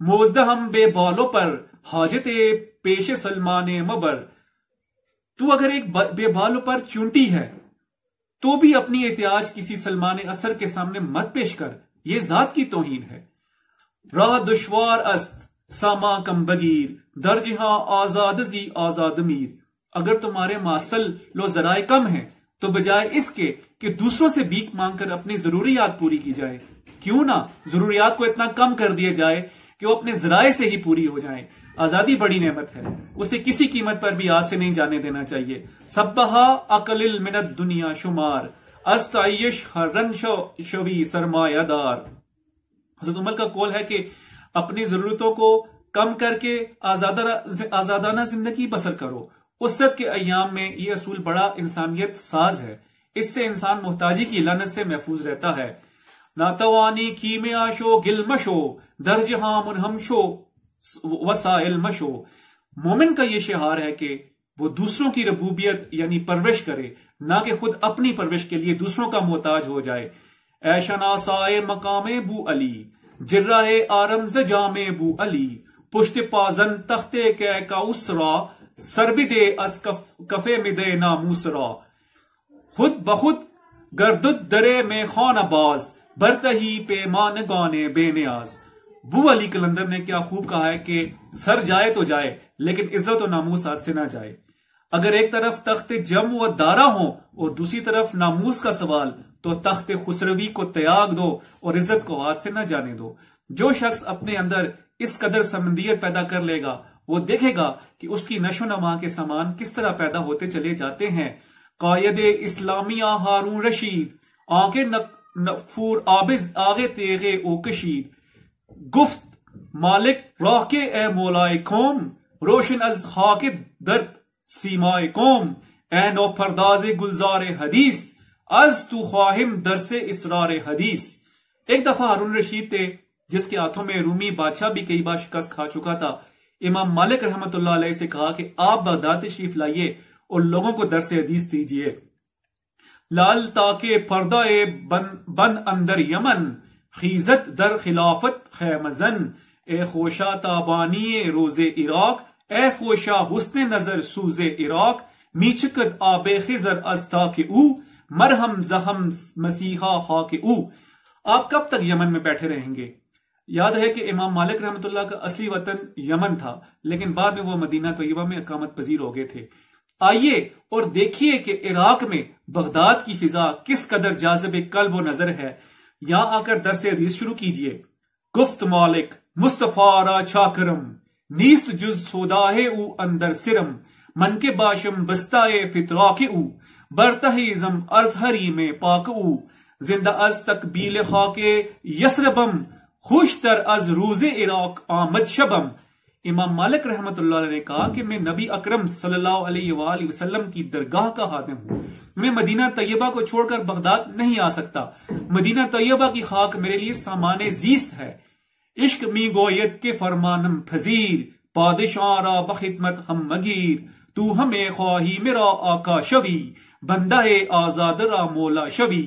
موزدہ ہم بے بالوں پر حاجت پیش سلمان مبر. تو اگر ایک بے بالوں پر چونٹی ہے تو بھی اپنی احتیاج کسی سلمان اثر کے سامنے مت پیش کر، یہ ذات کی توہین ہے. راہ دشوار است ساما کم بگیر، در جہاں آزاد زی آزاد میر. اگر تمہارے ماسل لو ذرائع کم ہیں تو بجائے اس کے کہ دوسروں سے بھیک مانگ کر اپنی ضروریات پوری کی جائے، کیوں نہ ضروریات کو اتنا کم کر دیا جائے کہ وہ اپنے ذرائع سے ہی پوری ہو جائیں. آزادی بڑی نعمت ہے، اسے کسی قیمت پر بھی ہاتھ سے نہیں جانے دینا چاہیے. سبہا اقلل من الدنیا شمار، استعیش ہرن شوی سرمایہ دار. حضرت عمر کا قول ہے کہ اپنی ضرورتوں کو کم کر کے آزادانہ زندگی بسر کرو. اسرت کے ایام میں یہ اصول بڑا انسانیت ساز ہے، اس سے انسان محتاجی کی لعنت سے محفوظ رہتا ہے. ناتوانی کی میں آشو گل مشو، در جہاں منہم شو وسائل مشو. مومن کا یہ شعار ہے کہ وہ دوسروں کی ربوبیت یعنی پرورش کرے، نہ کہ خود اپنی پرورش کے لیے دوسروں کا محتاج ہو جائے. اے شناسائے مقام بو علی، جراہ آرم ز جام بو علی، پشت پازن تختے کے کا اسرا، سربدے از کفے مدے ناموسرا. خود بخود گردد درے میں خان باز، برتہی پیمان گانے بے نیاز. بو علی کلندر نے کیا خوب کہا ہے کہ سر جائے تو جائے لیکن عزت و ناموس ہاتھ سے نہ جائے. اگر ایک طرف تخت جم و دارا ہو اور دوسری طرف ناموس کا سوال تو تخت خسروی کو تیاگ دو اور عزت کو ہاتھ سے نہ جانے دو. جو شخص اپنے اندر اس قدر سمندیت پیدا کر لے گا وہ دیکھے گا کہ اس کی نشو نما کے سامان کس طرح پیدا ہوتے چلے جاتے ہیں. قائد اسلامیہ ہارون رشید، آنکھ نفور آگے تیغے او کشید. گفت مالک راہ کے اے مولائے قوم، روشن از خاک درد سیمائے قوم. اے نو پرداز گلزار حدیث، از تو خواہم درس اسرار حدیث. ایک دفعہ ہارون رشید تھے جس کے ہاتھوں میں رومی بادشاہ بھی کئی بار شکست کھا چکا تھا. امام مالک رحمت اللہ علیہ سے کہا کہ آپ بغداد تشریف لائیے اور لوگوں کو درس حدیث دیجیے. لال تاکہ پردہ بن اندر یمن، خیزت در خلافت خیم زن. اے خوشا تابانی روز عراق، اے خوشا حسن نظر سوز عراق. میچکد آب خزر از تاک او، مرہم زہم مسیحا خاک او. آپ کب تک یمن میں بیٹھے رہیں گے؟ یاد ہے کہ امام مالک رحمت اللہ کا اصلی وطن یمن تھا لیکن بعد میں وہ مدینہ طیبہ میں اقامت پذیر ہو گئے تھے. آئیے اور دیکھیے کہ عراق میں بغداد کی فضا کس قدر جاذب قلب و نظر ہے. یہاں آ کر درس حدیث شروع کیجئے. گفت مالک مصطفیٰ را چاکرم، نیست جز سوداہ او اندر سرم. من کے باشم بستائے فطراک او، برتہی زم ارزہری میں پاک او. زندہ از تقبیل خاک یسربم، خوشتر از روز عراق آمد شبم. امام مالک رحمت اللہ علیہ نے کہا کہ میں نبی اکرم صلی اللہ علیہ وآلہ وسلم کی درگاہ کا خادم ہوں. میں مدینہ طیبہ کو چھوڑ کر بغداد نہیں آ سکتا. مدینہ طیبہ کی خاک میرے لیے سامان زیست ہے. عشق می گوید کے فرمانم پذیر، پادشاہ را بخدمت ہم مگیر. تو ہمیں خواہی میرا آقا شوی، بندہ آزاد را مولا شوی.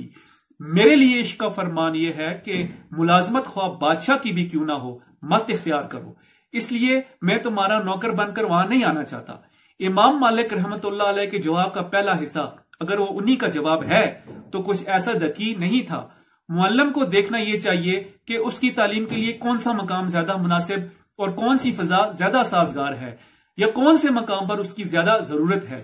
میرے لیے عشق کا فرمان یہ ہے کہ ملازمت خواہ بادشاہ کی بھی کیوں نہ ہو مت اختیار کرو، اس لیے میں تمہارا نوکر بن کر وہاں نہیں آنا چاہتا. امام مالک رحمت اللہ علیہ کے جواب کا پہلا حصہ اگر وہ انہی کا جواب ہے تو کچھ ایسا دقیق نہیں تھا. معلم کو دیکھنا یہ چاہیے کہ اس کی تعلیم کے لیے کون سا مقام زیادہ مناسب اور کون سی فضا زیادہ سازگار ہے یا کون سے مقام پر اس کی زیادہ ضرورت ہے.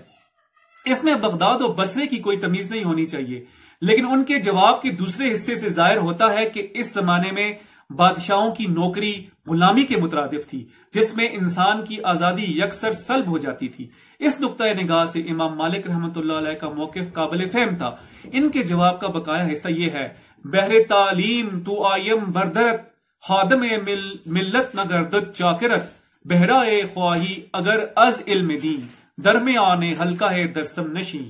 اس میں بغداد و بصرے کی کوئی تمیز نہیں ہونی چاہیے. لیکن ان کے جواب کے دوسرے حصے سے ظاہر ہوتا ہے کہ اس زمانے میں بادشاہوں کی نوکری غلامی کے مترادف تھی جس میں انسان کی آزادی یکسر سلب ہو جاتی تھی. اس نقطۂ نگاہ سے امام مالک رحمت اللہ علیہ کا موقف قابل فہم تھا. ان کے جواب کا بقایا حصہ یہ ہے: بہر تعلیم تو آیم بردرت، خادم ملت نہ گردت چاکرت. بہرائے خواہی اگر از علم دین، درمیان حلقہ ہے درسم نشی.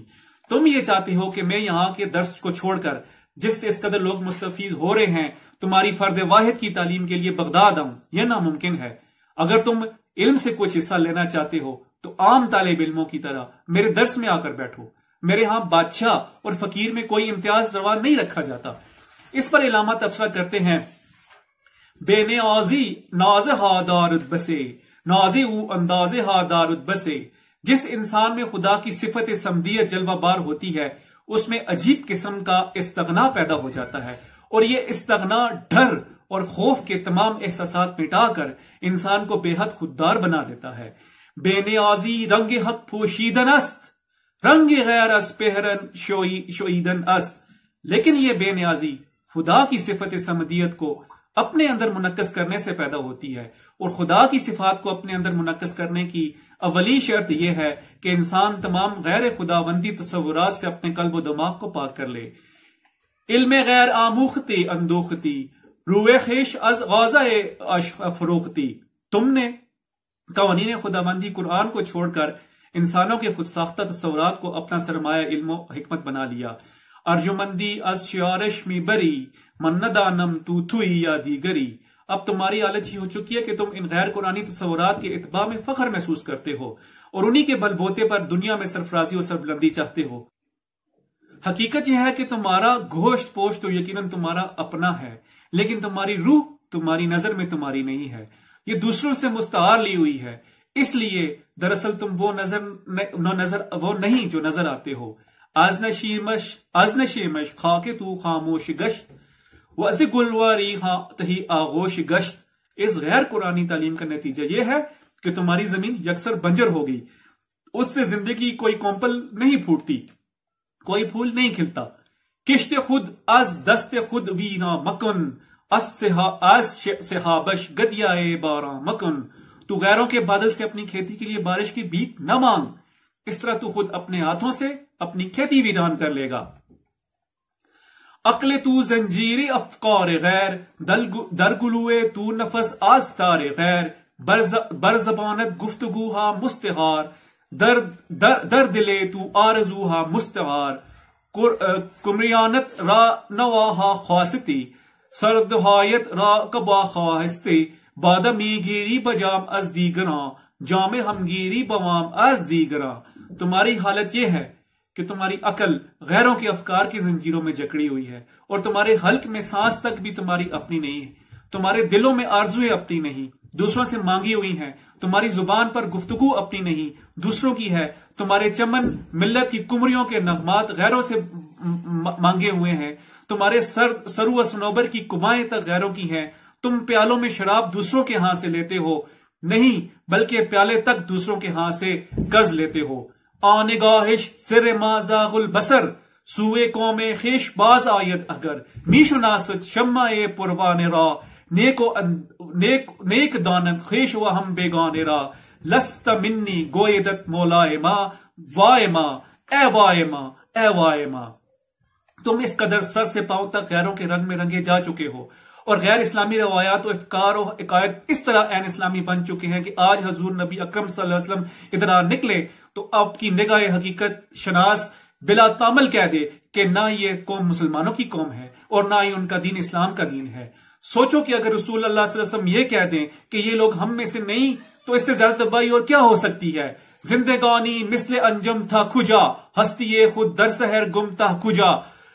تم یہ چاہتے ہو کہ میں یہاں کے درس کو چھوڑ کر جس سے اس قدر لوگ مستفید ہو رہے ہیں تمہاری فرد واحد کی تعلیم کے لیے بغداد آؤں؟ یہ ناممکن ہے. اگر تم علم سے کچھ حصہ لینا چاہتے ہو تو عام طالب علموں کی طرح میرے درس میں آ کر بیٹھو. میرے ہاں بادشاہ اور فقیر میں کوئی امتیاز روا نہیں رکھا جاتا. اس پر علامہ تبصرہ کرتے ہیں: بے نیازی ناز ہا دارد بسے ناز او انداز ہا دارد بسے. جس انسان میں خدا کی صفت صمدیت جلوہ بار ہوتی ہے اس میں عجیب قسم کا استغنا پیدا ہو جاتا ہے، اور یہ استغنا ڈر اور خوف کے تمام احساسات مٹا کر انسان کو بے حد خوددار بنا دیتا ہے. بے نیازی رنگ حق پوشیدن است رنگ غیر از پہرن شویدن است. لیکن یہ بے نیازی خدا کی صفت صمدیت کو اپنے اندر منعکس کرنے سے پیدا ہوتی ہے، اور خدا کی صفات کو اپنے اندر منعکس کرنے کی اولی شرط یہ ہے کہ انسان تمام غیر خداوندی تصورات سے اپنے قلب و دماغ کو پاک کر لے. علم غیر آموختی اندوختی روح خیش از غازہ فروختی. تم نے قوانین خداوندی قرآن کو چھوڑ کر انسانوں کے خود ساختہ تصورات کو اپنا سرمایہ علم و حکمت بنا لیا. ارجمندی از شیارش می بری من ندانم تو تھوئی یا دیگری. اب تمہاری حالت یہ ہو چکی ہے کہ تم ان غیر قرآنی تصورات کے اتباع میں فخر محسوس کرتے ہو اور انہی کے بل بوتے پر دنیا میں سرفرازی اور سربلندی چاہتے ہو. حقیقت یہ ہے کہ تمہارا گوشت پوشت تو یقیناً تمہارا اپنا ہے، لیکن تمہاری روح تمہاری نظر میں تمہاری نہیں ہے، یہ دوسروں سے مستعار لی ہوئی ہے. اس لیے دراصل تم وہ نہیں جو نظر آتے ہو. از نشیمش خاک تو خاموش گشت وز گلواری تہی آغوش گشت. اس غیر قرآنی تعلیم کا نتیجہ یہ ہے کہ تمہاری زمین یکسر بنجر ہو گئی، اس سے زندگی کوئی کومپل نہیں پھوٹتی، کوئی پھول نہیں کھلتا. کشت خود از دست خود وینا مکن از صحابش گدیائے باراں مکن. تو غیروں کے بادل سے اپنی کھیتی کے لیے بارش کی بھیک نہ مانگ، اس طرح تو خود اپنے ہاتھوں سے اپنی کھیتی ویران کر لے گا. عقل تو زنجیر افکار غیر درگلوئے تو نفس آستار غیر. بر زبانت گفتگوہا مستعار در دلے تو آرزوہا مستعار. کمریانت را نواہا خواستی سردہایت را کبا خواہستے. بادمی گیری بجام از دیگراں جام ہمگیری بوام از دیگراں. تمہاری حالت یہ ہے کہ تمہاری عقل غیروں کے افکار کی زنجیروں میں جکڑی ہوئی ہے، اور تمہارے حلق میں سانس تک بھی تمہاری اپنی نہیں ہے. تمہارے دلوں میں آرزویں اپنی نہیں، دوسروں سے مانگی ہوئی ہیں. تمہاری زبان پر گفتگو اپنی نہیں، دوسروں کی ہے. تمہارے چمن ملت کی کمریوں کے نغمات غیروں سے مانگے ہوئے ہیں. تمہارے سرو و صنوبر کی کمائیں تک غیروں کی ہیں. تم پیالوں میں شراب دوسروں کے ہاں سے لیتے ہو نہیں، بلکہ پیالے تک دوسروں کے ہاں سے قرض لیتے ہو. آنگاہش سر ما زاغ البصر سوئے قوم خیش باز آید اگر. میشناست شمع پروان را نیک دانت خیش و ہم بیگان را. لست منی گویدت مولائے ما وائے ما اے وائے ما اے وائے ما. تم اس قدر سر سے پاؤں تک غیروں کے رنگ میں رنگے جا چکے ہو، اور غیر اسلامی روایات و افکار و عقائد اس طرح عین اسلامی بن چکے ہیں کہ آج حضور نبی اکرم صلی اللہ علیہ وسلم ادھر نکلے تو آپ کی نگاہ حقیقت شناس بلا تامل کہہ دے کہ نہ یہ قوم مسلمانوں کی قوم ہے اور نہ ہی ان کا دین اسلام کا دین ہے. سوچو کہ اگر رسول اللہ صلی اللہ علیہ وسلم یہ کہہ دیں کہ یہ لوگ ہم میں سے نہیں تو اس سے زیادہ تباہی اور کیا ہو سکتی ہے. زندگانی مثل انجم تھا کھجا ہستی خود در سحر گم تھا کھجا.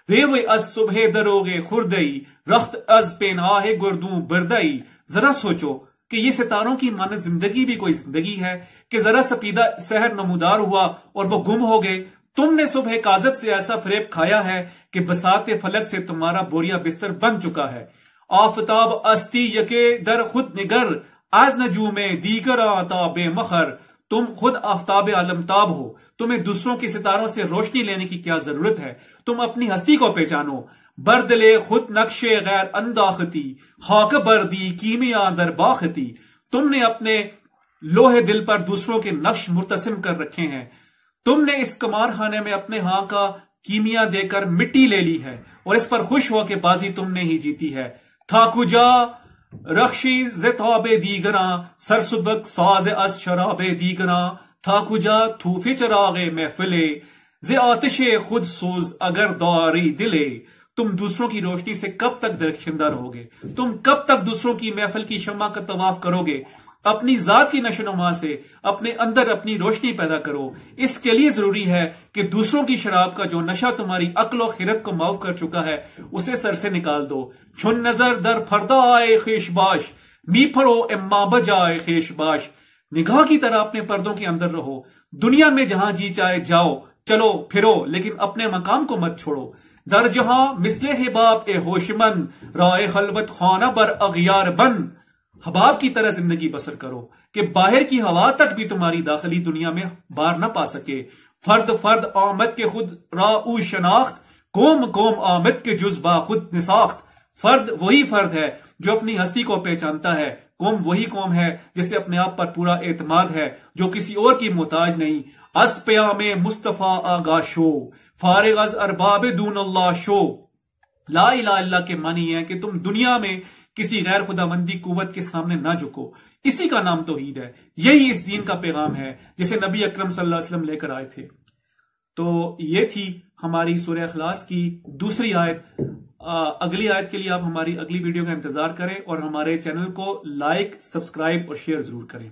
ریو از صبح دروغے خوردئی رخت از پیناہ گردوں بردئی. ذرا سوچو کہ یہ ستاروں کی مانند زندگی بھی کوئی زندگی ہے کہ ذرا سپیدہ سحر نمودار ہوا اور وہ گم ہو گئے. تم نے صبح کاذب سے ایسا فریب کھایا ہے کہ بساط فلک سے تمہارا بوریا بستر بن چکا ہے. آفتاب استی یکے در خود نگر از نجوم دیگر تاب مخر. تم خود آفتاب عالمتاب ہو، تمہیں دوسروں کے ستاروں سے روشنی لینے کی کیا ضرورت ہے. تم اپنی ہستی کو پہچانو. بردلے خود نقش غیر انداختی خاک بردی کیمیا در باختی. تم نے اپنے لوہے دل پر دوسروں کے نقش مرتسم کر رکھے ہیں. تم نے اس کمار خانے میں اپنے ہاں کا کیمیا دے کر مٹی لے لی ہے اور اس پر خوش ہو کہ بازی تم نے ہی جیتی ہے. تھا کجا رخشی زتاب دیگراں سرسبک ساز از شراب دیگراں. تھا کجا تھوفی چراغ محفلے ز آتش خود سوز اگر داری دلے. تم دوسروں کی روشنی سے کب تک درخشندہ رہو گے؟ تم کب تک دوسروں کی محفل کی شمع کا طواف کرو گے؟ اپنی ذات کی نشو نما سے اپنے اندر اپنی روشنی پیدا کرو. اس کے لیے ضروری ہے کہ دوسروں کی شراب کا جو نشہ تمہاری عقل و خرد کو معاف کر چکا ہے اسے سر سے نکال دو. چھن نظر در پردہ آئے خیش باش، می پھرو اما بجائے خیش باش. نگاہ کی طرح اپنے پردوں کے اندر رہو. دنیا میں جہاں جی چاہے جاؤ، چلو پھرو، لیکن اپنے مقام کو مت چھوڑو. در جہاں مثل حباب اے ہوشمن، رائے خلوت خانہ بر اغیار بن. حباب کی طرح زندگی بسر کرو کہ باہر کی ہوا تک بھی تمہاری داخلی دنیا میں بار نہ پا سکے. فرد فرد آمد کے خود را او شناخت، قوم قوم آمد کے جز با خود نساخت. فرد وہی فرد ہے جو اپنی ہستی کو پہچانتا ہے. قوم وہی قوم ہے جسے اپنے آپ پر پورا اعتماد ہے، جو کسی اور کی محتاج نہیں. از پیام مصطفیٰ آگاہ شو، فارغ از ارباب دون اللہ شو. لا الہ الا اللہ کے معنی ہے کہ تم دنیا میں کسی غیر خدا مندی قوت کے سامنے نہ جھکو. اسی کا نام توحید ہے. یہی اس دین کا پیغام ہے جسے نبی اکرم صلی اللہ علیہ وسلم لے کر آئے تھے. تو یہ تھی ہماری سورہ اخلاص کی دوسری آیت. اگلی آیت کے لیے آپ ہماری اگلی ویڈیو کا انتظار کریں اور ہمارے چینل کو لائک، سبسکرائب اور شیئر ضرور کریں.